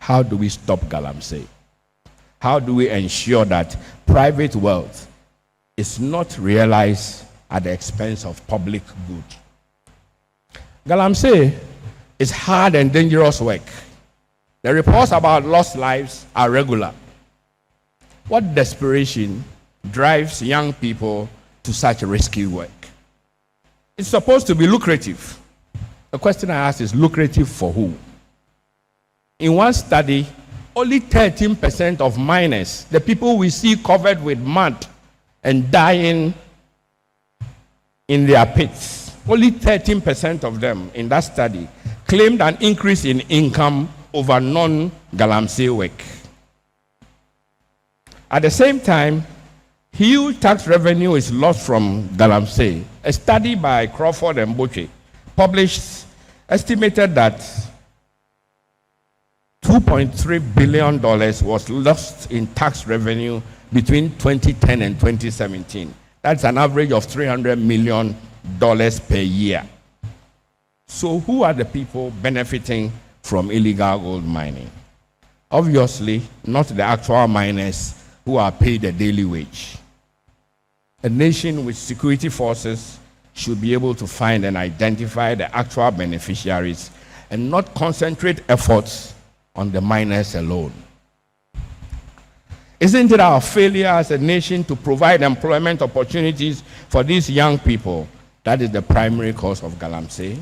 How do we stop galamsey? How do we ensure that private wealth is not realized at the expense of public good? Galamsey is hard and dangerous work. The reports about lost lives are regular. What desperation drives young people to such risky work? It's supposed to be lucrative. The question I ask is, lucrative for who? In one study, only 13% of miners, the people we see covered with mud and dying in their pits, only 13% of them in that study claimed an increase in income over non-galamsey work. At the same time, huge tax revenue is lost from galamsey. A study by Crawford and Boche published estimated that $2.3 billion was lost in tax revenue between 2010 and 2017. That's an average of $300 million per year. So who are the people benefiting from illegal gold mining? Obviously, not the actual miners who are paid a daily wage. A nation with security forces should be able to find and identify the actual beneficiaries and not concentrate efforts on the miners alone. Isn't it our failure as a nation to provide employment opportunities for these young people that is the primary cause of galamsey?